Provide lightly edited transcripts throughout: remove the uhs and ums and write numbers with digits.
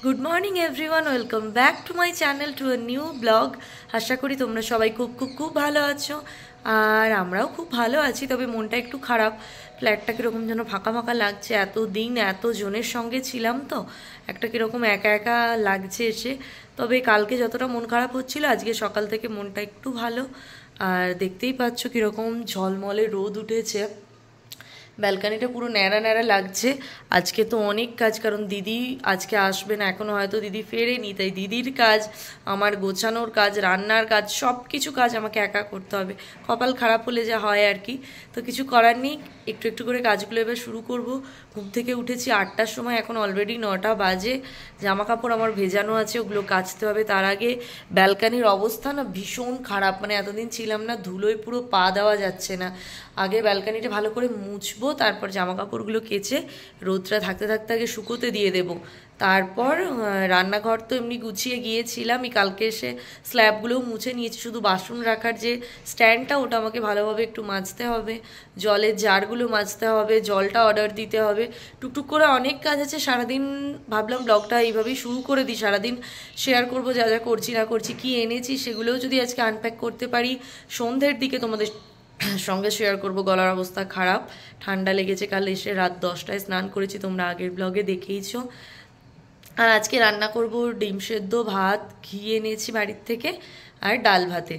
Good morning everyone, welcome back to my channel, to a new blog. আশা করি তোমরা সবাই খুব খুব খুব ভালো আছো, আর আমরাও খুব ভালো আছি। তবে মনটা একটু খারাপ, ফ্ল্যাটটা কীরকম যেন ফাঁকা ফাঁকা লাগছে। এতদিন এত জনের সঙ্গে ছিলাম তো একটা কীরকম একা একা লাগছে এসে। তবে কালকে যতটা মন খারাপ হচ্ছিল, আজকে সকাল থেকে মনটা একটু ভালো। আর দেখতেই পাচ্ছ কীরকম ঝলমলে রোদ উঠেছে, ব্যালকানিটা পুরো ন্যাড়া ন্যাড়া লাগছে। আজকে তো অনেক কাজ, কারণ দিদি আজকে আসবে না, এখনও হয়তো দিদি ফেরেনি, তাই দিদির কাজ, আমার গোছানোর কাজ, রান্নার কাজ, সব কিছু কাজ আমাকে একা করতে হবে। কপাল খারাপ হলে যা হয় আর কি, তো কিছু করার নেই। একটু একটু করে কাজগুলো এবার শুরু করব। ঘুম থেকে উঠেছি 8টার সময়, এখন অলরেডি 9টা বাজে। জামা কাপড় আমার ভেজানো আছে, ওগুলো কাচতে হবে। তার আগে ব্যালকানির অবস্থা না ভীষণ খারাপ, মানে এতদিন ছিলাম না, ধুলোয় পুরো পা দেওয়া যাচ্ছে না। আগে ব্যালকানিটা ভালো করে মুছবো, তারপর জামা কাপড়গুলো কেচে রোদটা থাকতে থাকতে আগে শুকোতে দিয়ে দেবো। তারপর রান্নাঘর তো এমনি গুছিয়ে গিয়েছিলাম, কালকে এসে স্ল্যাবগুলোও মুছে নিয়েছি। শুধু বাসন রাখার যে স্ট্যান্ডটা, ওটা আমাকে ভালোভাবে একটু মাজতে হবে। জলের জারগুলো মাজতে হবে, জলটা অর্ডার দিতে হবে। টুকটুক করে অনেক কাজ আছে সারাদিন। ভাবলাম ব্লগটা এইভাবেই শুরু করে দিই, সারাদিন শেয়ার করবো যা যা করছি না করছি, কি এনেছি সেগুলোও যদি আজকে আনপ্যাক করতে পারি। সন্ধ্যের দিকে তোমাদের সঙ্গে শেয়ার করব। গলার অবস্থা খারাপ, ঠান্ডা লেগেছে। কাল এসে রাত 10টায় স্নান করেছি, তোমরা আগের ব্লগে দেখেইছো। আর আজকে রান্না করব ডিম সেদ্ধ, ভাত, ঘি এনেছি বাড়ির থেকে, আর ডাল ভাতে।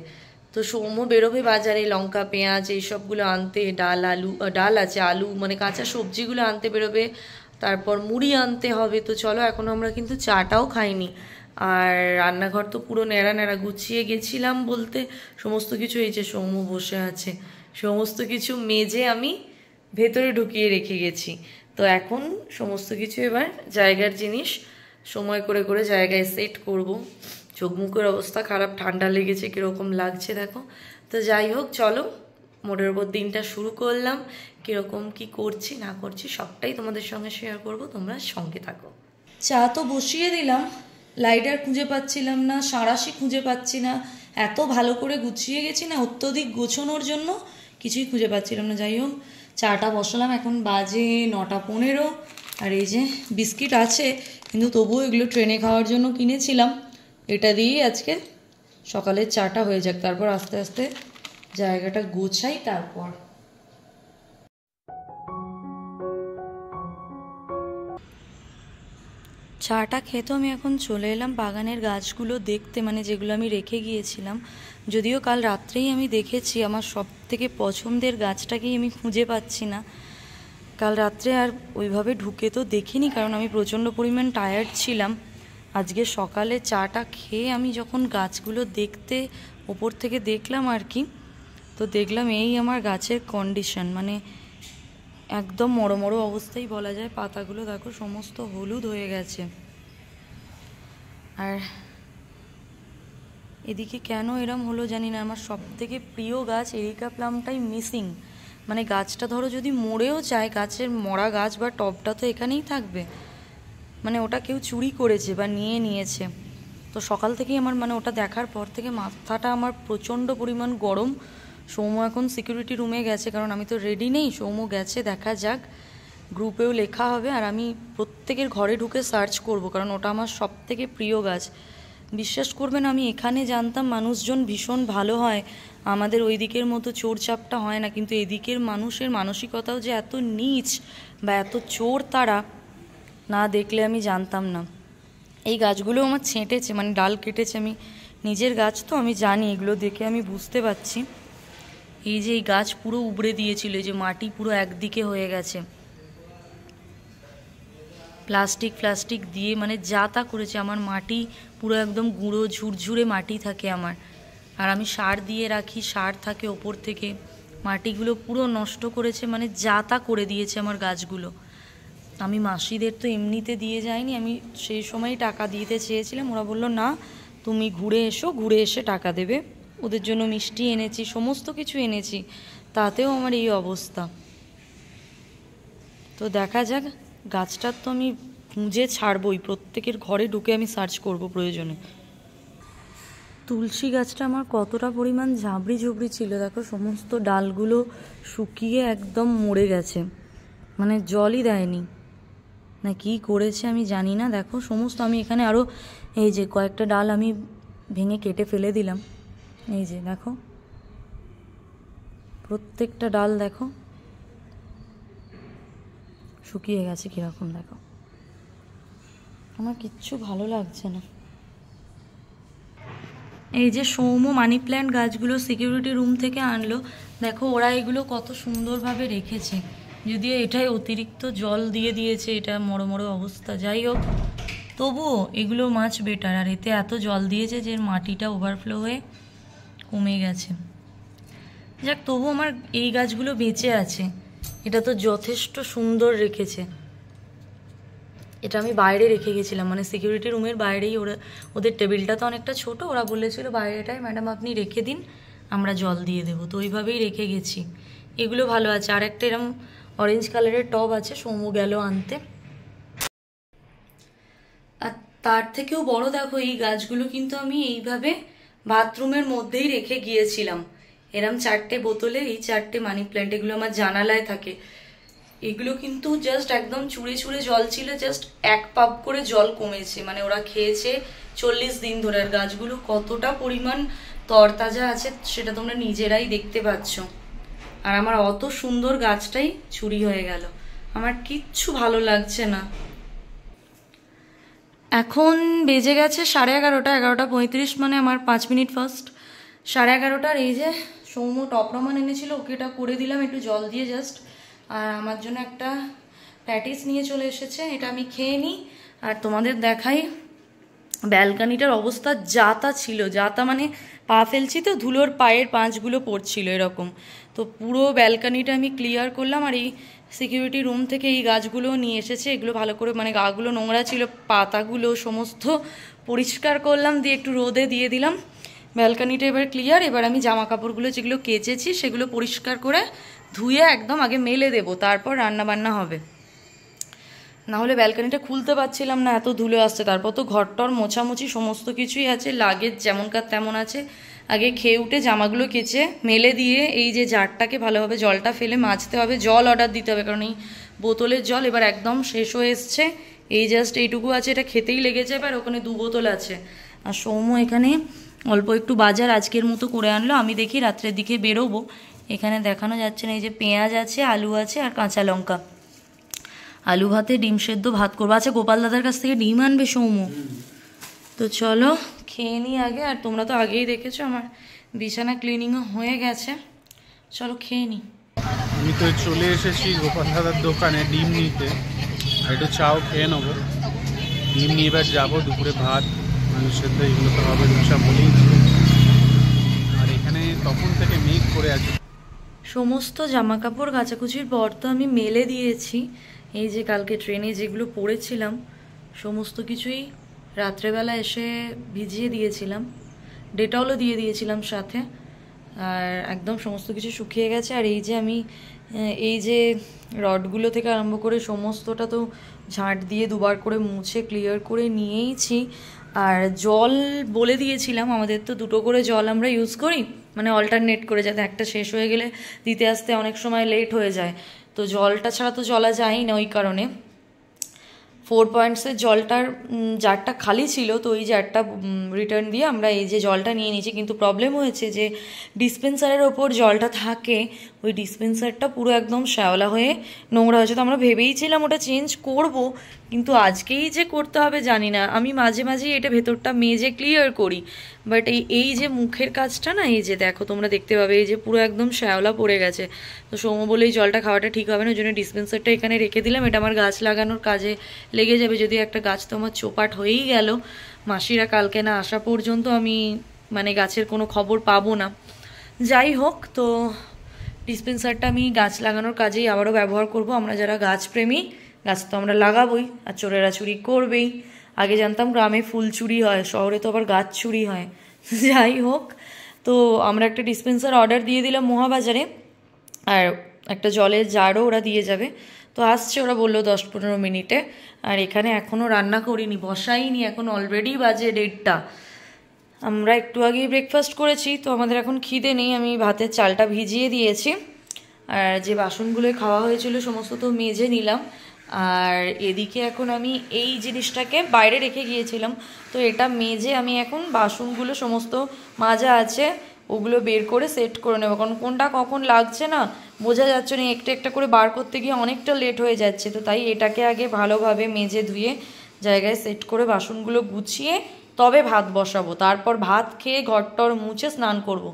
তো সৌম্য বেরোবে বাজারে লঙ্কা পেঁয়াজ এইসবগুলো আনতে, ডাল আছে, আলু মানে কাঁচা সবজিগুলো আনতে বেরোবে, তারপর মুড়ি আনতে হবে। তো চলো, এখনও আমরা কিন্তু চাটাও খাইনি। আর রান্নাঘর তো পুরো ন্যাড়া ন্যাড়া গুছিয়ে গেছিলাম বলতে, সমস্ত কিছু, এই যে সৌম্য বসে আছে, সমস্ত কিছু মেজে আমি ভেতরে ঢুকিয়ে রেখে গেছি। তো এখন সমস্ত কিছু এবার জায়গার জিনিস সময় করে করে জায়গায় সেট করব। চোখ মুখের অবস্থা খারাপ, ঠান্ডা লেগেছে, কীরকম লাগছে দেখো। তো যাই হোক, চলো মোটের ওপর দিনটা শুরু করলাম। কীরকম কি করছি না করছি সবটাই তোমাদের সঙ্গে শেয়ার করব, তোমরা সঙ্গে থাকো। চা তো বসিয়ে দিলাম, লাইটার খুঁজে পাচ্ছিলাম না, সাঁড়াশি খুঁজে পাচ্ছি না। এত ভালো করে গুছিয়ে গেছি না, অত্যধিক গোছানোর জন্য কিছুই খুঁজে পাচ্ছিলাম না। যাই হোক, চাটা বসালাম, এখন বাজে 9টা 15। আর এই যে বিস্কিট আছে, কিন্তু তবুও এগুলো ট্রেনে খাওয়ার জন্য কিনেছিলাম। এটা দিয়েই আজকে সকালের চাটা হয়ে যাক, তারপর আস্তে আস্তে জায়গাটা গোছাই। তারপর চাটা খেতে আমি এখন চলে এলাম বাগানের গাছগুলো দেখতে, মানে যেগুলো আমি রেখে গিয়েছিলাম। যদিও কাল রাত্রেই আমি দেখেছি, আমার সব থেকে পছন্দের গাছটাকেই আমি খুঁজে পাচ্ছি না। কাল রাত্রে আর ওইভাবে ঢুকে তো দেখিনি, কারণ আমি প্রচণ্ড পরিমাণ টায়ার্ড ছিলাম। আজকে সকালে চাটা খেয়ে আমি যখন গাছগুলো দেখতে ওপর থেকে দেখলাম আর কি, তো দেখলাম এই আমার গাছের কন্ডিশন, মানে একদম মরো মরো অবস্থাই বলা যায়। পাতাগুলো দেখো সমস্ত হলুদ হয়ে গেছে। আর এদিকে কেন এরম হলো জানি না, আমার সব থেকে প্রিয় গাছ এরিকা প্লামটাই মিসিং। মানে গাছটা ধরো যদি মরেও যায়, গাছের মরা গাছ বা টবটা তো এখানেই থাকবে, মানে ওটা কেউ চুরি করেছে বা নিয়ে নিয়েছে। তো সকাল থেকেই আমার, মানে ওটা দেখার পর থেকে মাথাটা আমার প্রচণ্ড পরিমাণ গরম। সৌম্য এখন সিকিউরিটি রুমে গেছে, কারণ আমি তো রেডি নেই। সৌম্য গেছে, দেখা যাক, গ্রুপেও লেখা হবে। আর আমি প্রত্যেকের ঘরে ঢুকে সার্চ করব, কারণ ওটা আমার সব থেকে প্রিয় গাছ। বিশ্বাস করবেন, আমি এখানে জানতাম মানুষজন ভীষণ ভালো হয়, আমাদের ওই দিকের মতো চোরচাপটা হয় না, কিন্তু এদিকের মানুষের মানসিকতাও যে এত নীচ বা এত চোর তারা, না দেখলে আমি জানতাম না। এই গাছগুলো আমার ছেঁটেছে, মানে ডাল কেটেছে। আমি নিজের গাছ তো আমি জানি, এগুলো দেখে আমি বুঝতে পারছি। এই যে এই গাছ পুরো উবড়ে দিয়েছিল, এই যে মাটি পুরো একদিকে হয়ে গেছে, প্লাস্টিক দিয়ে মানে যা তা করেছে। আমার মাটি পুরো একদম গুঁড়ো ঝুরঝুরে মাটি থাকে আমার, আর আমি সার দিয়ে রাখি, সার থাকে ওপর থেকে। মাটিগুলো পুরো নষ্ট করেছে, মানে যা তা করে দিয়েছে আমার গাছগুলো। আমি মাসিদের তো এমনিতে দিয়ে যাইনি, আমি সেই সময় টাকা দিতে চেয়েছিলাম। ওরা বললো না, তুমি ঘুরে এসো, ঘুরে এসে টাকা দেবে। ওদের জন্য মিষ্টি এনেছি, সমস্ত কিছু এনেছি, তাতেও আমার এই অবস্থা। তো দেখা যাক, গাছটার তো আমি খুঁজে ছাড়বই, প্রত্যেকের ঘরে ঢুকে আমি সার্চ করব প্রয়োজনে। তুলসী গাছটা আমার কতটা পরিমাণ ঝাবড়ি ঝুবড়ি ছিল দেখো, সমস্ত ডালগুলো শুকিয়ে একদম মরে গেছে, মানে জলই দেয়নি। না কি করেছে আমি জানি না। দেখো সমস্ত আমি এখানে আরও এই যে কয়েকটা ডাল আমি ভেঙে কেটে ফেলে দিলাম। এই যে দেখো প্রত্যেকটা ডাল দেখো শুকিয়ে গেছে কীরকম। দেখো আমার কিচ্ছু ভালো লাগছে না। এই যে সৌম্য মানি প্ল্যান্ট গাছগুলো সিকিউরিটি রুম থেকে আনলো, দেখো ওরা এগুলো কত সুন্দরভাবে রেখেছে। যদিও এটাই অতিরিক্ত জল দিয়ে দিয়েছে, এটা মরো মরো অবস্থা। যাই হোক তবুও এগুলো মাছ বেটার। আর এতে এত জল দিয়েছে যে মাটিটা ওভারফ্লো হয়ে কমে গেছে। যাক তবু আমার এই গাছগুলো বেঁচে আছে, এটা তো যথেষ্ট সুন্দর রেখেছে। এটা আমি বাইরে রেখে গেছিলাম, মানে সিকিউরিটি রুমের বাইরেই। ওদের টেবিলটা তো অনেকটা ছোট, ওরা বলেছিল বাইরেটাই ম্যাডাম আপনি রেখে দিন, আমরা জল দিয়ে দেবো, তো ওইভাবেই রেখে গেছি। এগুলো ভালো আছে। আর একটা এরকম অরেঞ্জ কালারের টব আছে, সৌম্য গেল আনতে। আর তার থেকেও বড় দেখো এই গাছগুলো কিন্তু আমি এইভাবে বাথরুমের মধ্যেই রেখে গিয়েছিলাম। এরম 4টে বোতলে এই 4টে মানি প্ল্যান্ট, এগুলো আমার জানালায় থাকে। এগুলো কিন্তু জাস্ট একদম চুড়ে চুড়ে জল ছিল, জাস্ট 1 পাপ করে জল কমেছে। মানে ওরা খেয়েছে 40 দিন ধরে। আর গাছগুলো কতটা পরিমাণ তরতাজা আছে সেটা তোমরা নিজেরাই দেখতে পাচ্ছ। আর আমার অত সুন্দর গাছটাই চুরি হয়ে গেল, আমার কিচ্ছু ভালো লাগছে না। এখন বেজে গেছে 11:30, 11:35, মানে আমার 5 মিনিট ফার্স্ট 11:30। এই যে সৌম্য টপরামান এনেছিল, ওকে এটা করে দিলাম একটু জল দিয়ে জাস্ট। আর আমার জন্য একটা প্যাটিস নিয়ে চলে এসেছে, এটা আমি খেয়ে নিই। আর তোমাদের দেখাই ব্যালকানিটার অবস্থা। যাতা ছিল, যাতা মানে পা ফেলছি তো ধুলোর পায়ের পাঁচগুলো পড়ছিল এরকম। তো পুরো ব্যালকানিটা আমি ক্লিয়ার করলাম। আর এই সিকিউরিটি রুম থেকে এই গাছগুলো নিয়ে এসেছে, এগুলো ভালো করে মানে গাগুলো নোংরা ছিল, পাতাগুলো সমস্ত পরিষ্কার করলাম, দিয়ে একটু রোদে দিয়ে দিলাম। ব্যালকানিটা এবার ক্লিয়ার। এবার আমি জামা কাপড়গুলো যেগুলো কেচেছি সেগুলো পরিষ্কার করে ধুয়ে একদম আগে মেলে দেবো, তারপর রান্না বান্না হবে। নাহলে ব্যালকানিটা খুলতে পারছিলাম না, এত ধুলো আসছে। তারপর তো ঘরটর মোছামুছি সমস্ত কিছুই আছে, লাগেজ যেমনকার তেমন আছে। আগে খেয়ে উঠে জামাগুলো কেচে মেলে দিয়ে এই যে জারটাকে ভালোভাবে জলটা ফেলে মাজতে হবে। জল অর্ডার দিতে হবে, কারণ এই বোতলের জল এবার একদম শেষ হয়ে এসছে। এই জাস্ট এইটুকু আছে, এটা খেতেই লেগে যাবে। আর ওখানে 2 বোতল আছে। আর সৌম্য এখানে অল্প একটু বাজার আজকের মতো করে আনলো, আমি দেখি রাত্রের দিকে বেরোবো। এখানে দেখানো যাচ্ছে না, এই যে পেঁয়াজ আছে, আলু আছে আর কাঁচা লঙ্কা। আলু ভাতে ডিম সেদ্ধ ভাত করবো। আচ্ছা গোপাল দাদার কাছ থেকে ডিম আনবে সৌম্য। তো চলো খেয়ে নিই আগে। আর তোমরা তো আগেই দেখেছো আমার বিছানা ক্লিনিংও হয়ে গেছে, চলো খেয়ে নিই। আমি তো চলে এসেছি গোপাল দাদার দোকানে ডিম নিতে, আর একটু চাও খেয়ে নেবো। ডিম নিয়ে এবার যাবো, দুপুরে ভাত আলু সেদ্ধ এগুলো তো হবে, রুচা বলেই। আর এখানে তখন থেকে মেঘ করে আছে। সমস্ত জামা কাপড় কাচাকুচির পর তো আমি মেলে দিয়েছি। এই যে কালকে ট্রেনে যেগুলো পরেছিলাম সমস্ত কিছুই রাত্রেবেলা এসে ভিজিয়ে দিয়েছিলাম, ডেটলও দিয়ে দিয়েছিলাম সাথে। আর একদম সমস্ত কিছু শুকিয়ে গেছে। আর এই যে আমি এই যে রডগুলো থেকে আরম্ভ করে সমস্তটা তো ঝাঁট দিয়ে 2বার করে মুছে ক্লিয়ার করে নিয়েইছি। আর জল বলে দিয়েছিলাম, আমাদের তো 2টো করে জল আমরা ইউজ করি, মানে অল্টারনেট করে, যাতে একটা শেষ হয়ে গেলে দিতে আসতে অনেক সময় লেট হয়ে যায়। তো জলটা ছাড়া তো চলা যায় না, ওই কারণে 4 পয়েন্টসের জলটার জারটা খালি ছিল, তো ওই জারটা রিটার্ন দিয়ে আমরা এই যে জলটা নিয়ে নিয়েছি। কিন্তু প্রবলেম হয়েছে যে ডিসপেন্সারের ওপর জলটা থাকে, ওই ডিসপেন্সারটা পুরো একদম শ্যাওলা হয়ে নোংরা হয়েছে। তো আমরা ভেবেইছিলাম ওটা চেঞ্জ করব, কিন্তু আজকেই যে করতে হবে জানি না। আমি মাঝে মাঝেই এটা ভেতরটা মেজে ক্লিয়ার করি, বাট এই যে মুখের কাজটা না, এই যে দেখো তোমরা দেখতে পাবে এই যে পুরো একদম শ্যাওলা পড়ে গেছে। তো সৌম্য বলে এই জলটা খাওয়াটা ঠিক হবে না, ওই জন্য ডিসপেন্সারটা এখানে রেখে দিলাম। এটা আমার গাছ লাগানোর কাজে লেগে যাবে। যদি একটা গাছ তো আমার চোপাট হয়েই গেল, মাসিরা কালকে না আসা পর্যন্ত আমি মানে গাছের কোনো খবর পাবো না। যাই হোক, তো ডিসপেন্সারটা আমি গাছ লাগানোর কাজেই আবারও ব্যবহার করব। আমরা যারা গাছপ্রেমী, গাছ তো আমরা লাগাবোই, আর চোরেরা চুরি করবেই। আগে জানতাম গ্রামে ফুল চুরি হয়, শহরে তো আবার গাছ চুরি হয়। যাই হোক, তো আমরা একটা ডিসপেন্সার অর্ডার দিয়ে দিলাম মহাবাজারে, আর একটা জলের জারও ওরা দিয়ে যাবে। তো আসছে, ওরা বললো 10-15 মিনিটে। আর এখানে এখনও রান্না করিনি, বসাইনি, এখন অলরেডি বাজে 1:30। আমরা একটু আগেই ব্রেকফাস্ট করেছি, তো আমাদের এখন খিদে নেই। আমি ভাতের চালটা ভিজিয়ে দিয়েছি, আর যে বাসনগুলো খাওয়া হয়েছিল সমস্ত তো মেজে নিলাম। আর এদিকে এখন আমি এই জিনিসটাকে বাইরে রেখে গিয়েছিলাম, তো এটা মেজে আমি এখন বাসনগুলো সমস্ত মাজা আছে ওগুলো বের করে সেট করে নেবো, কারণ কোনটা কখন লাগছে না বোঝা যাচ্ছে না, একটা একটা করে বার করতে গিয়ে অনেকটা লেট হয়ে যাচ্ছে। তো তাই এটাকে আগে ভালোভাবে মেজে ধুয়ে জায়গায় সেট করে বাসনগুলো গুছিয়ে তবে ভাত বসাবো, তারপর ভাত খেয়ে ঘরটর মুছে স্নান করব।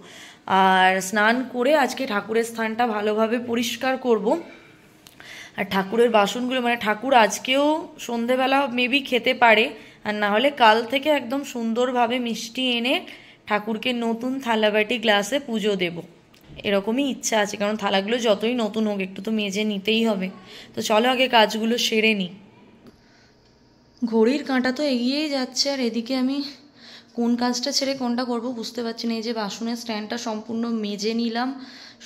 আর স্নান করে আজকে ঠাকুরের স্থানটা ভালোভাবে পরিষ্কার করব। আর ঠাকুরের বাসনগুলো মানে ঠাকুর আজকেও সন্ধেবেলা মেবি খেতে পারে, আর না হলে কাল থেকে একদম সুন্দরভাবে মিষ্টি এনে ঠাকুরকে নতুন থালাবাটি গ্লাসে পুজো দেব, এরকমই ইচ্ছা আছে। কারণ থালাগুলো যতই নতুন হোক একটু তো মেজে নিতেই হবে। তো চলো আগে কাজগুলো সেরে নিই। ঘড়ির কাঁটা তো এগিয়েই যাচ্ছে, আর এদিকে আমি কোন কাজটা ছেড়ে কোনটা করব বুঝতে পারছি না। এই যে বাসনের স্ট্যান্ডটা সম্পূর্ণ মেজে নিলাম,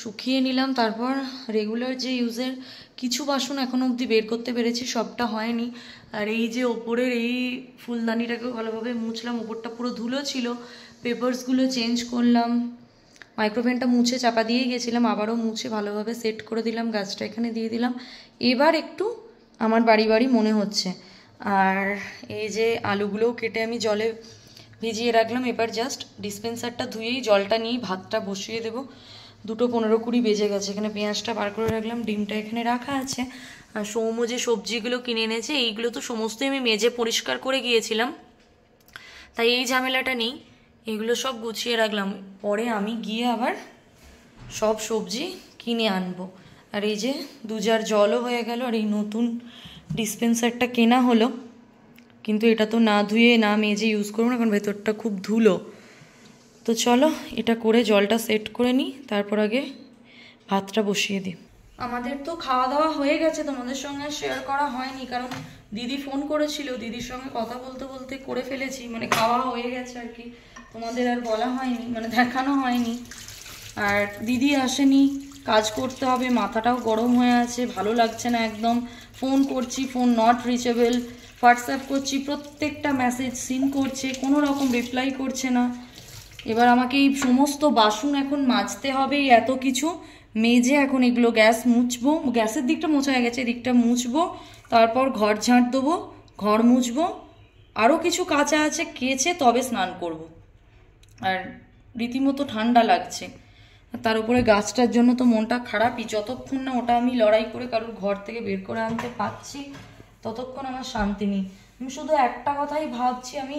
শুকিয়ে নিলাম, তারপর রেগুলার যে ইউজের কিছু বাসন এখনও অবধি বের করতে পেরেছি, সবটা হয়নি। আর এই যে ওপরের এই ফুলদানিটাকেও ভালোভাবে মুছলাম, ওপরটা পুরো ধুলো ছিল, পেপারসগুলো চেঞ্জ করলাম, মাইক্রোওভেনটা মুছে চাপা দিয়েই গেছিলাম, আবারও মুছে ভালোভাবে সেট করে দিলাম, গাছটা এখানে দিয়ে দিলাম। এবার একটু আমার বাড়ি বাড়ি মনে হচ্ছে। আর এই যে আলুগুলোও কেটে আমি জলে ভিজিয়ে রাখলাম, এবার জাস্ট ডিসপেন্সারটা ধুয়েই জলটা নিয়েই ভাতটা বসিয়ে দেবো। 2:15-20 বেজে গেছে। এখানে পেঁয়াজটা বার করে রাখলাম, ডিমটা এখানে রাখা আছে। আর সৌম্য যে সবজিগুলো কিনে এনেছে এইগুলো তো সমস্তই আমি মেজে পরিষ্কার করে গিয়েছিলাম, তাই এই ঝামেলাটা নেই। এগুলো সব গুছিয়ে রাখলাম, পরে আমি গিয়ে আবার সব সবজি কিনে আনবো। আর এই যে 2 জার জলও হয়ে গেল, আর এই নতুন ডিসপেন্সারটা কেনা হলো, কিন্তু এটা তো না ধুয়ে না মেজে ইউজ করবো না, কারণ ভেতরটা খুব ধুলো। তো চলো এটা করে জলটা সেট করে নিই, তারপর আগে ভাতটা বসিয়ে দিই। আমাদের তো খাওয়া দাওয়া হয়ে গেছে, তোমাদের সঙ্গে শেয়ার করা হয়নি, কারণ দিদি ফোন করেছিল, দিদির সঙ্গে কথা বলতে বলতে করে ফেলেছি, মানে খাওয়া হয়ে গেছে আর কি, তোমাদের আর বলা হয়নি, মানে দেখানো হয়নি। আর দিদি আসেনি, কাজ করতে হবে, মাথাটাও গরম হয়ে আছে, ভালো লাগছে না একদম। ফোন করছি, ফোন নট রিচেবল, হোয়াটসঅ্যাপ করছি, প্রত্যেকটা মেসেজ সিন করছে, কোনো রকম রিপ্লাই করছে না। এবার আমাকে এই সমস্ত বাসন এখন মাজতে হবে, এত কিছু মেজে এখন এগুলো গ্যাস মুছবো, গ্যাসের দিকটা মোছা হয়ে গেছে, এদিকটা মুছবো, তারপর ঘর ঝাঁট দেবো, ঘর মুছবো, আরও কিছু কাঁচা আছে, কেচে তবে স্নান করব। আর রীতিমতো ঠান্ডা লাগছে, তার উপরে গাছটার জন্য তো মনটা খারাপই, যতক্ষণ না ওটা আমি লড়াই করে কারোর ঘর থেকে বের করে আনতে পারছি ততক্ষণ আমার শান্তি নেই। আমি শুধু একটা কথাই ভাবছি, আমি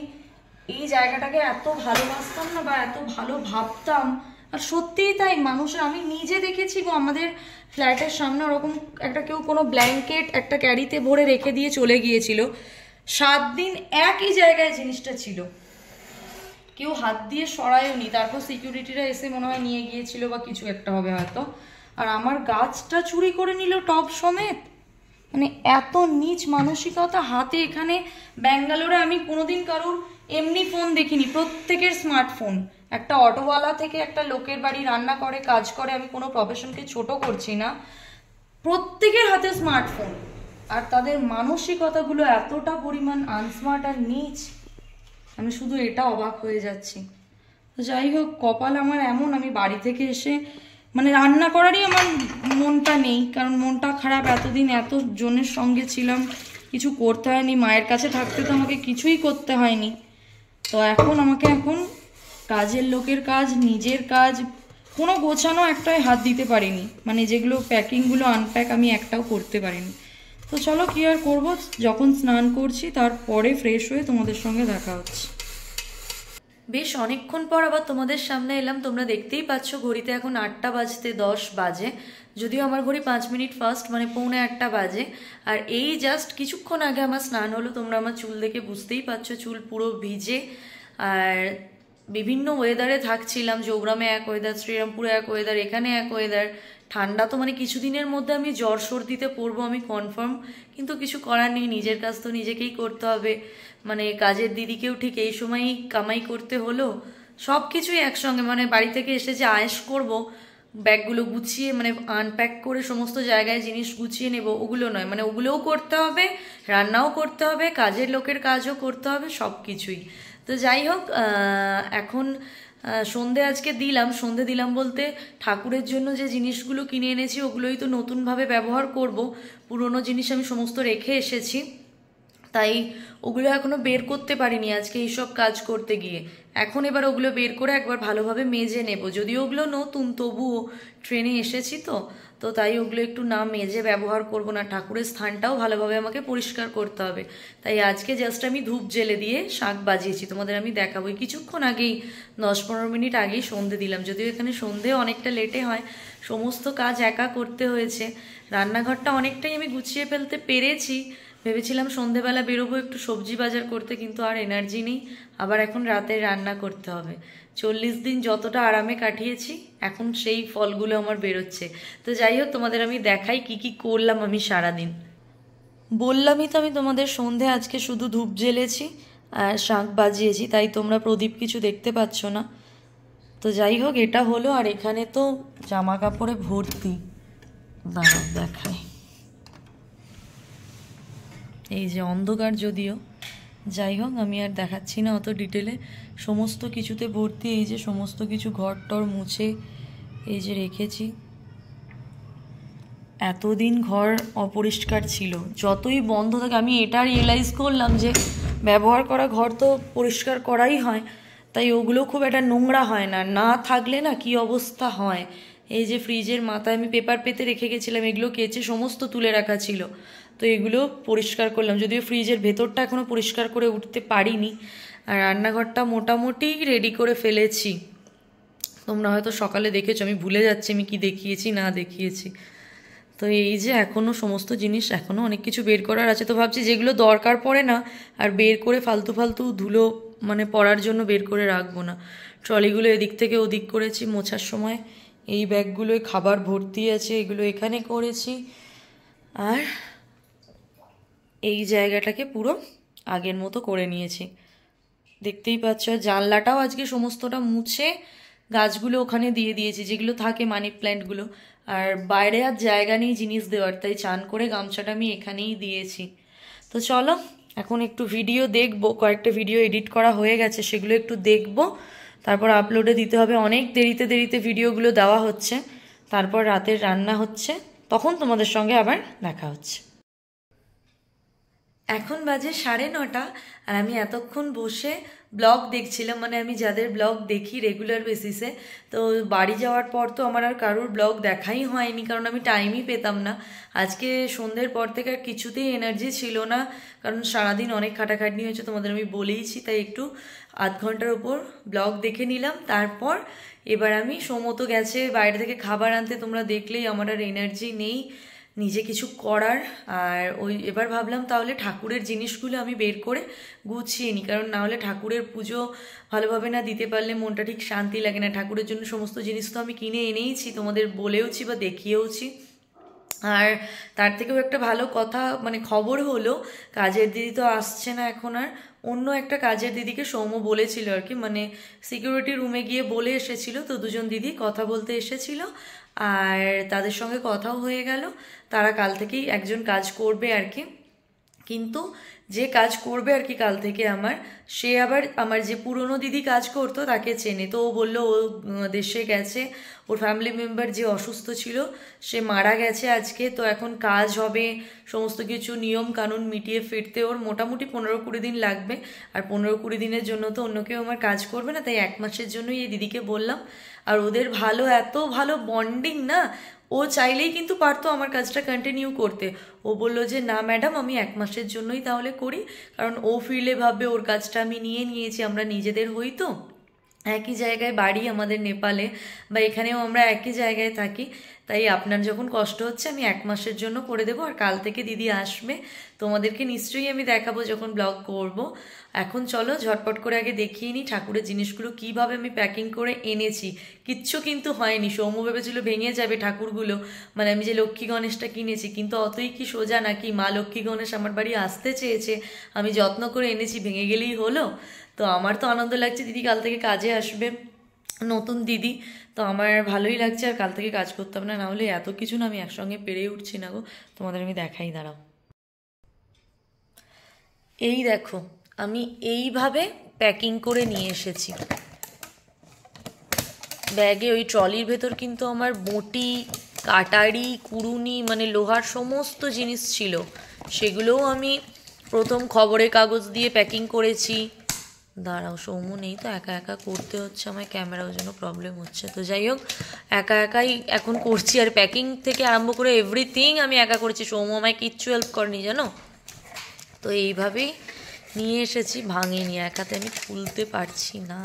এই জায়গাটাকে এত ভালোবাসতাম না, বা এত ভালো ভাবতাম, আর সত্যিই তাই। মানুষের আমি নিজে দেখেছি গো, আমাদের ফ্ল্যাটের সামনে ওরকম একটা কেউ কোনো ব্ল্যাঙ্কেট একটা ক্যারিতে ভরে রেখে দিয়ে চলে গিয়েছিল, 7 দিন একই জায়গায় জিনিসটা ছিল, কেউ হাত দিয়ে সরায়ওনি, তারপর সিকিউরিটিরা এসে মনে হয় নিয়ে গিয়েছিল বা কিছু একটা হবে হয়তো। আর আমার গাছটা চুরি করে নিল টব সমেত, মানে এত নীচ মানসিকতা। হাতে এখানে ব্যাঙ্গালোরে আমি কোনোদিন কারোর এমনি ফোন দেখিনি, প্রত্যেকের স্মার্টফোন, একটা অটোওয়ালা থেকে একটা লোকের বাড়ি রান্না করে কাজ করে, আমি কোনো প্রফেশনকে ছোট করছি না, প্রত্যেকের হাতে স্মার্টফোন, আর তাদের মানসিকতাগুলো এতটা পরিমাণ আনস্মার্ট আর নীচ, আমি শুধু এটা অবাক হয়ে যাচ্ছি। যাই হোক, কপাল আমার এমন, আমি বাড়ি থেকে এসে মানে রান্না করারই আমার মনটা নেই, কারণ মনটা খারাপ, এতদিন এত জনের সঙ্গে ছিলাম, কিছু করতে হয়নি, মায়ের কাছে থাকতে তো আমাকে কিছুই করতে হয়নি। তো এখন কাজের লোকের কাজ, নিজের কাজ, কোনো গোছানো একটাই হাত দিতে পারিনি, মানে যেগুলো প্যাকিংগুলো আনপ্যাক আমি একটাও করতে পারিনি। তো চলো কি আর করবো, যখন স্নান করছি তারপরে ফ্রেশ হয়ে তোমাদের সঙ্গে দেখা হচ্ছে। বেশ অনেকক্ষণ পর আবার তোমাদের সামনে এলাম, তোমরা দেখতেই পাচ্ছ ঘড়িতে এখন 8:10 বাজে, যদিও আমার ঘড়ি 5 মিনিট ফার্স্ট, মানে 7:45 বাজে। আর এই জাস্ট কিছুক্ষণ আগে আমার স্নান হলো, তোমরা আমার চুল দেখে বুঝতেই পারছো চুল পুরো ভিজে। আর বিভিন্ন ওয়েদারে থাকছিলাম, চৌগ্রামে এক ওয়েদার, শ্রীরামপুরে এক ওয়েদার, এখানে এক ওয়েদার, ঠান্ডা তো মানে কিছুদিনের মধ্যে আমি জ্বর সর্দিতে পড়বো আমি কনফার্ম, কিন্তু কিছু করার নেই, নিজের কাজ তো নিজেকেই করতে হবে। মানে কাজের দিদিকেও ঠিক এই সময়ই কামাই করতে হলো, সব কিছুই একসঙ্গে, মানে বাড়ি থেকে এসে যে আয়েশ করব, ব্যাগগুলো গুছিয়ে মানে আনপ্যাক করে সমস্ত জায়গায় জিনিস গুছিয়ে নেব, ওগুলো নয়, মানে ওগুলোও করতে হবে, রান্নাও করতে হবে, কাজের লোকের কাজও করতে হবে, সব কিছুই। তো যাই হোক, এখন সন্ধে আজকে দিলাম। সন্ধে দিলাম বলতে ঠাকুরের জন্য যে জিনিসগুলো কিনে এনেছি ওগুলোই তো নতুনভাবে ব্যবহার করব। পুরনো জিনিস আমি সমস্ত রেখে এসেছি, তাই ওগুলো এখনো বের করতে পারিনি আজকে এইসব কাজ করতে গিয়ে। এখন এবার ওগুলো বের করে একবার ভালোভাবে মেজে নেব। যদিও ওগুলো নতুন, তবুও ট্রেনে এসেছি তো তো তাই ওগুলো একটু না মেজে ব্যবহার করব না। ঠাকুরের স্থানটাও ভালোভাবে আমাকে পরিষ্কার করতে হবে। তাই আজকে জাস্ট আমি ধূপ জেলে দিয়ে শাঁখ বাজিয়েছি, তোমাদের আমি দেখাবো। কিছুক্ষণ আগেই 10-15 মিনিট আগেই সন্ধে দিলাম। যদিও এখানে সন্ধে অনেকটা লেটে হয়, সমস্ত কাজ একা করতে হয়েছে। রান্নাঘরটা অনেকটাই আমি গুছিয়ে ফেলতে পেরেছি। ভেবেছিলাম সন্ধেবেলা বেরোবো একটু সবজি বাজার করতে, কিন্তু আর এনার্জি নেই। আবার এখন রাতে রান্না করতে হবে। 40 দিন যতটা আরামে কাটিয়েছি, এখন সেই ফলগুলো আমার বেরোচ্ছে। তো যাই হোক, তোমাদের আমি দেখাই কি কি করলাম আমি সারাদিন। বললামই তো আমি তোমাদের, সন্ধে আজকে শুধু ধূপ জ্বেলেছি আর শাঁখ বাজিয়েছি, তাই তোমরা প্রদীপ কিছু দেখতে পাচ্ছ না। তো যাই হোক, এটা হলো। আর এখানে তো জামা কাপড়ে ভর্তি, দাঁড়াও দেখাই। এই যে অন্ধকার যদিও, যাই হোক আমি আর দেখাচ্ছি না অত ডিটেলে। সমস্ত কিছুতে ভর্তি। এই যে সমস্ত কিছু ঘর টর মুছে এই যে রেখেছি। এতদিন ঘর অপরিষ্কার ছিল, যতই বন্ধ থাকে। আমি এটা রিয়েলাইজ করলাম যে ব্যবহার করা ঘর তো পরিষ্কার করাই হয়, তাই ওগুলো খুব একটা নোংরা হয় না। না থাকলে না কি অবস্থা হয়। এই যে ফ্রিজের মাথায় আমি পেপার পেতে রেখে গেছিলাম, এগুলো কেচে সমস্ত তুলে রাখা ছিল, তো এগুলো পরিষ্কার করলাম। যদিও ফ্রিজের ভেতরটা এখনও পরিষ্কার করে উঠতে পারিনি। আর রান্নাঘরটা মোটামুটি রেডি করে ফেলেছি। তোমরা হয়তো সকালে দেখেছো, আমি ভুলে যাচ্ছি আমি কি দেখিয়েছি না দেখিয়েছি। তো এই যে এখনও সমস্ত জিনিস, এখনও অনেক কিছু বের করার আছে। তো ভাবছি যেগুলো দরকার পড়ে না আর বের করে ফালতু ফালতু ধুলো মানে পড়ার জন্য বের করে রাখবো না। ট্রলিগুলো এদিক থেকে ওদিক করেছি মোছার সময়। এই ব্যাগগুলোয় খাবার ভর্তি আছে, এগুলো এখানে করেছি। আর এই জায়গাটাকে পুরো আগের মতো করে নিয়েছি, দেখতেই পাচ্ছ। জানলাটাও আজকে সমস্তটা মুছে গাছগুলো ওখানে দিয়ে দিয়েছি, যেগুলো থাকে মানি প্ল্যান্টগুলো। আর বাইরে আর জায়গা নেই জিনিস দেওয়ার, তাই চান করে গামছাটা আমি এখানেই দিয়েছি। তো চলো এখন একটু ভিডিও দেখবো। কয়েকটা ভিডিও এডিট করা হয়ে গেছে, সেগুলো একটু দেখবো, তারপর আপলোডে দিতে হবে। অনেক দেরিতে দেরিতে ভিডিওগুলো দেওয়া হচ্ছে, তারপর রাতের রান্না হচ্ছে, তখন তোমাদের সঙ্গে আবার দেখা হচ্ছে। এখন বাজে 9:30 আর আমি এতক্ষণ বসে ব্লগ দেখছিলাম। মানে আমি যাদের ব্লগ দেখি রেগুলার বেসিসে, তো বাড়ি যাওয়ার পর তো আমার আর কারোর ব্লগ দেখাই হয়নি, কারণ আমি টাইমই পেতাম না। আজকে সন্ধ্যের পর থেকে আর কিছুতেই এনার্জি ছিল না, কারণ সারাদিন অনেক খাটাখাটনি হয়েছে, তোমাদের আমি বলেইছি। তাই একটু আধ ঘন্টার ওপর ব্লগ দেখে নিলাম। তারপর এবার আমি সমতো গেছে বাইরে থেকে খাবার আনতে, তোমরা দেখলেই আমার আর এনার্জি নেই নিজে কিছু করার। আর এবার ভাবলাম তাহলে ঠাকুরের জিনিসগুলো আমি বের করে গুছিয়ে নিই, কারণ না হলে ঠাকুরের পুজো ভালোভাবে না দিতে পারলে মনটা ঠিক শান্তি লাগে না। ঠাকুরের জন্য সমস্ত জিনিস তো আমি কিনে এনেইছি, তোমাদের বলেওছি বা দেখিয়েওছি। আর তার থেকেও একটা ভালো কথা মানে খবর হলো, কাজের দিদি তো আসছে না এখন আর। অন্য একটা কাজের দিদিকে সৌম্য বলেছিল আর কি, মানে সিকিউরিটি রুমে গিয়ে বলে এসেছিল। তো দুজন দিদি কথা বলতে এসেছিল, আর তাদের সঙ্গে কথাও হয়ে গেল। তারা কাল থেকেই একজন কাজ করবে আর কি। কিন্তু যে কাজ করবে আর কি কাল থেকে সে আবার আমার যে পুরনো দিদি কাজ করতো তাকে চেনে। তো ও বললো ও দেশে গেছে, ওর ফ্যামিলি মেম্বার যে অসুস্থ ছিল সে মারা গেছে আজকে। তো এখন কাজ হবে, সমস্ত কিছু নিয়ম কানুন মিটিয়ে ফিরতে ওর মোটামুটি 15-20 দিন লাগবে। আর 15-20 দিনের জন্য তো অন্য কেউ আমার কাজ করবে না, তাই 1 মাসের জন্যই এই দিদিকে বললাম। আর ওদের এত ভালো বন্ডিং না, ও চাইলেই কিন্তু পারতো আমার কাজটা কন্টিনিউ করতে। ও বললো যে না ম্যাডাম, আমি 1 মাসের জন্যই তাহলে করি, কারণ ও ফিরলে ভাববে ওর কাজটা আমি নিয়েছি, আমরা নিজেদের হই তো। একই জায়গায় বাড়ি আমাদের নেপালে, বা এখানেও আমরা একই জায়গায় থাকি, তাই আপনার যখন কষ্ট হচ্ছে আমি 1 মাসের জন্য করে দেবো। আর কাল থেকে দিদি আসবে, তোমাদেরকে নিশ্চয়ই আমি দেখাবো যখন ব্লগ করব। এখন চলো ঝটপট করে আগে দেখিয়ে নিই ঠাকুরের জিনিসগুলো কিভাবে আমি প্যাকিং করে এনেছি। কিচ্ছু কিন্তু হয়নি। সৌম্য ভেবেছিল ভেঙে যাবে ঠাকুরগুলো, মানে আমি যে লক্ষ্মী গণেশটা কিনেছি, কিন্তু অতই কি সোজা নাকি। মা লক্ষ্মী গণেশ আমার বাড়ি আসতে চেয়েছে, আমি যত্ন করে এনেছি, ভেঙে গেলেই হলো। তো আমার তো আনন্দ লাগছে, দিদি কাল থেকে কাজে আসবে, নতুন দিদি, তো আমার ভালোই লাগছে। আর কাল থেকে কাজ করতে হবে না, নাহলে এত কিছু না আমি একসঙ্গে পেরে উঠছি না গো। তোমাদের আমি দেখাই, দাঁড়াও। এই দেখো আমি এইভাবে প্যাকিং করে নিয়ে এসেছি। ব্যাগে ওই ট্রলির ভেতর কিন্তু আমার বঁটি, কাটারি, কুড়ুনি মানে লোহার সমস্ত জিনিস ছিল। সেগুলোও আমি প্রথম খবরের কাগজ দিয়ে প্যাকিং করেছি। দাঁড়াও, সৌম্য নেই তো, একা একা করতে হচ্ছে আমায়, ক্যামেরার জন্য প্রবলেম হচ্ছে। তো যাই হোক, একা একাই এখন করছি, আর প্যাকিং থেকে আরম্ভ করে এভরিথিং আমি একা করেছি, সৌম্য আমায় কিচ্ছু হেল্প করেনি জানো। তো এইভাবেই নিয়ে এসেছি, ভাঙিনি, একাতে আমি খুলতে পারছি না।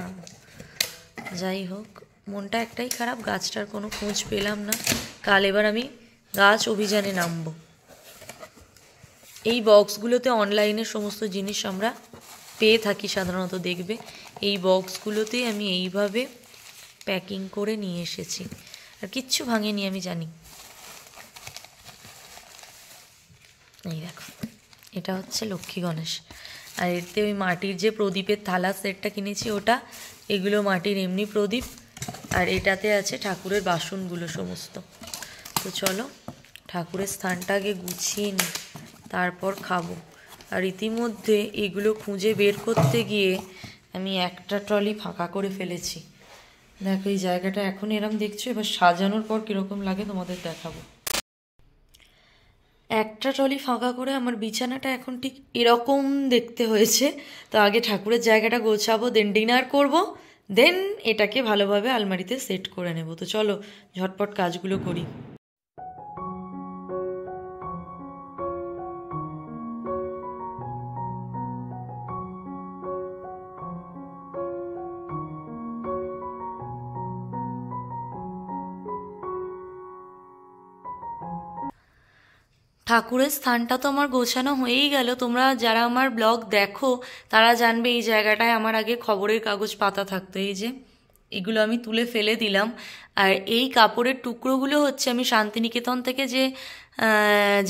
যাই হোক, মনটা একটাই খারাপ, গাছটার কোনো খোঁজ পেলাম না। কাল এবার আমি গাছ অভিযানে নামবো। এই বক্সগুলোতে অনলাইনে সমস্ত জিনিস আমরা পেয়ে থাকি সাধারণত, দেখবে এই বক্সগুলোতে আমি এইভাবে প্যাকিং করে নিয়ে এসেছি, আর কিচ্ছু ভাঙেনি আমি জানি। এই দেখো, এটা হচ্ছে লক্ষ্মী গণেশ, আর এতে ওই মাটির যে প্রদীপের থালা সেটটা কিনেছি ওটা, এগুলো মাটির এমনি প্রদীপ, আর এটাতে আছে ঠাকুরের বাসনগুলো সমস্ত। তো চলো ঠাকুরের স্থানটা আগে গুছিয়ে নিই, তারপর খাবো। আর ইতিমধ্যে এগুলো খুঁজে বের করতে গিয়ে আমি একটা ট্রলি ফাঁকা করে ফেলেছি। দেখো এই জায়গাটা এখন এরম দেখছো, এবার সাজানোর পর কীরকম লাগে তোমাদের দেখাবো। একটা ট্রলি ফাঁকা করে আমার বিছানাটা এখন ঠিক এরকম দেখতে হয়েছে। তো আগে ঠাকুরের জায়গাটা গোছাবো, দেন ডিনার করব, দেন এটাকে ভালোভাবে আলমারিতে সেট করে নেব। তো চলো ঝটপট কাজগুলো করি। ঠাকুরের স্থানটা তো আমার গোছানো হয়েই গেল। তোমরা যারা আমার ব্লগ দেখো তারা জানবে এই জায়গাটায় আমার আগে খবরের কাগজ পাতা থাকতো। এই যে এগুলো আমি তুলে ফেলে দিলাম। আর এই কাপড়ের টুকরোগুলো হচ্ছে আমি শান্তিনিকেতন থেকে যে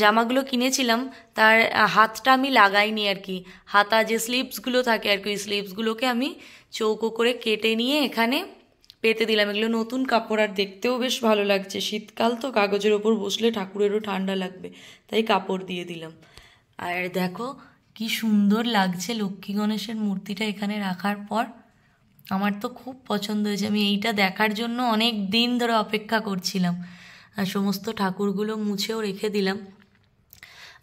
জামাগুলো কিনেছিলাম তার হাতটা আমি লাগাইনি আর কি, হাতা যে স্লিভসগুলো থাকে আর কি, ওই স্লিভসগুলোকে আমি চৌকো করে কেটে নিয়ে এখানে পেতে দিলাম। এগুলো নতুন কাপড়, আর দেখতেও বেশ ভালো লাগছে, শীতকাল তো কাগজের ওপর বসলে ঠাকুরেরও ঠান্ডা লাগবে, তাই কাপড় দিয়ে দিলাম। আর দেখো কি সুন্দর লাগছে লক্ষ্মী গণেশের মূর্তিটা এখানে রাখার পর, আমার তো খুব পছন্দ হয়েছে। আমি এইটা দেখার জন্য অনেক দিন ধরে অপেক্ষা করছিলাম। আর সমস্ত ঠাকুরগুলো মুছেও রেখে দিলাম।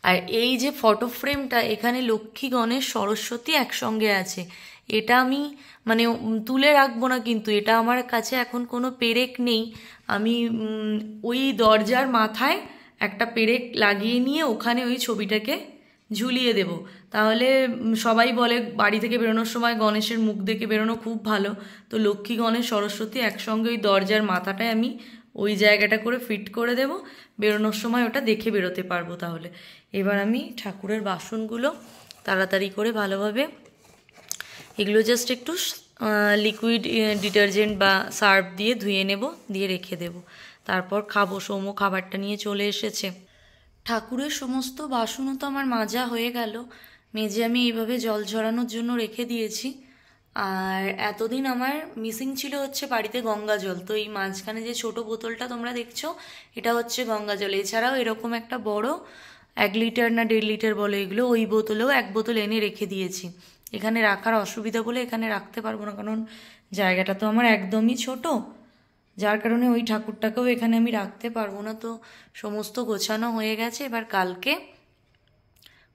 আর এই যে ফটো ফ্রেমটা, এখানে লক্ষ্মী গণেশ সরস্বতী একসঙ্গে আছে। এটা আমি মানে তুলে রাখবো না, কিন্তু এটা আমার কাছে এখন কোনো পেরেক নেই। আমি ওই দরজার মাথায় একটা পেরেক লাগিয়ে নিয়ে ওখানে ওই ছবিটাকে ঝুলিয়ে দেব। তাহলে সবাই বলে বাড়ি থেকে বেরোনোর সময় গণেশের মুখ দেখে বেরোনো খুব ভালো। তো লক্ষ্মী গণেশ সরস্বতী একসঙ্গে ওই দরজার মাথাটায় আমি ওই জায়গাটা করে ফিট করে দেব, বেরোনোর সময় ওটা দেখে বেরোতে পারবো। তাহলে এবার আমি ঠাকুরের বাসনগুলো তাড়াতাড়ি করে ভালোভাবে, এগুলো জাস্ট একটু লিকুইড ডিটারজেন্ট বা সার্ফ দিয়ে ধুয়ে নেব, দিয়ে রেখে দেব, তারপর খাবো। সৌম্য খাবারটা নিয়ে চলে এসেছে। ঠাকুরের সমস্ত বাসনও তো আমার মাজা হয়ে গেল, মেজে আমি এইভাবে জল ঝরানোর জন্য রেখে দিয়েছি। আর এতদিন আমার মিসিং ছিল হচ্ছে বাড়িতে গঙ্গা জল, তো এই মাঝখানে যে ছোট বোতলটা তোমরা দেখছো এটা হচ্ছে গঙ্গা জল। এছাড়াও এরকম একটা বড় 1 লিটার না 1.5 লিটার বলে এগুলো, ওই বোতলেও 1 বোতল এনে রেখে দিয়েছি। এখানে রাখার অসুবিধা বলে এখানে রাখতে পারবো না, কারণ জায়গাটা তো আমার একদমই ছোট, যার কারণে ওই ঠাকুরটাকেও এখানে আমি রাখতে পারবো না। তো সমস্ত গোছানো হয়ে গেছে, এবার কালকে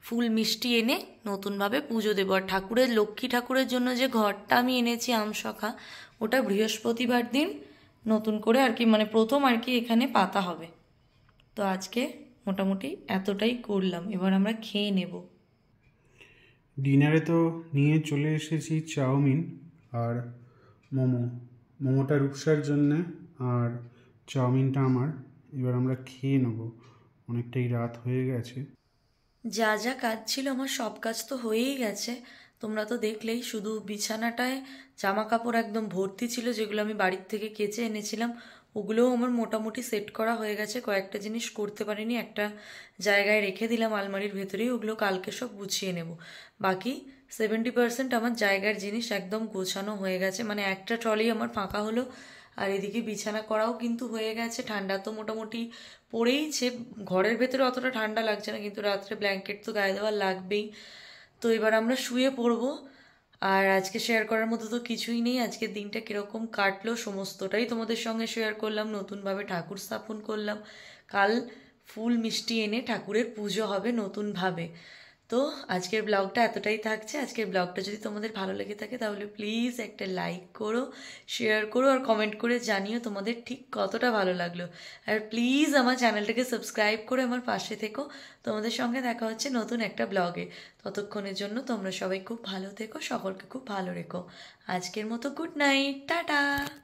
ফুল মিষ্টি এনে নতুনভাবে পুজো দেবো। আর ঠাকুরের লক্ষ্মী ঠাকুরের জন্য যে ঘরটা আমি এনেছি আমশখা, ওটা বৃহস্পতিবার দিন নতুন করে আর কি মানে প্রথম আর কি এখানে পাতা হবে। তো আজকে মোটামুটি এতটাই করলাম, এবার আমরা খেয়ে নেব। ডিনারে তো নিয়ে চলে এসেছি চাউমিন আর মোমোটা রূপসার জন্যে আর চাউমিনটা আমার। এবার আমরা খেয়ে নেব, অনেকটাই রাত হয়ে গেছে। যা যা কাজ ছিল আমার সব কাজ তো হয়েই গেছে, তোমরা তো দেখলেই। শুধু বিছানাটায় জামা কাপড় একদম ভর্তি ছিল, যেগুলো আমি বাড়ির থেকে কেচে এনেছিলাম, ওগুলোও আমার মোটামুটি সেট করা হয়ে গেছে। কয়েকটা জিনিস করতে পারিনি, একটা জায়গায় রেখে দিলাম আলমারির ভেতরেই, ওগুলো কালকে সব গুছিয়ে নেব। বাকি 70% আমার জায়গার জিনিস একদম গোছানো হয়ে গেছে, মানে একটা ট্রলি আমার ফাঁকা হলো। আর এদিকে বিছানা করাও কিন্তু হয়ে গেছে। ঠান্ডা তো মোটামুটি পড়েইছে, ঘরের ভেতরে অতটা ঠান্ডা লাগছে না, কিন্তু রাত্রে ব্ল্যাঙ্কেট তো গায়ে দেওয়া লাগবেই। তো এবার আমরা শুয়ে পড়বো। আর আজকে শেয়ার করার মতো তো কিছুই নেই। আজকের দিনটা কীরকম কাটলো সমস্তটাই তোমাদের সঙ্গে শেয়ার করলাম। নতুনভাবে ঠাকুর স্থাপন করলাম, কাল ফুল মিষ্টি এনে ঠাকুরের পুজো হবে নতুনভাবে। তো আজকের ব্লগটা এতটাই থাকছে। আজকের ব্লগটা যদি তোমাদের ভালো লেগে থাকে তাহলে প্লিজ একটা লাইক করো, শেয়ার করো আর কমেন্ট করে জানিও তোমাদের ঠিক কতটা ভালো লাগলো। আর প্লিজ আমার চ্যানেলটাকে সাবস্ক্রাইব করে আমার পাশে থেকো। তোমাদের সঙ্গে দেখা হচ্ছে নতুন একটা ব্লগে। ততক্ষণের জন্য তোমরা সবাই খুব ভালো থেকো, সকলকে খুব ভালো রেখো। আজকের মতো গুড নাইট, টাটা।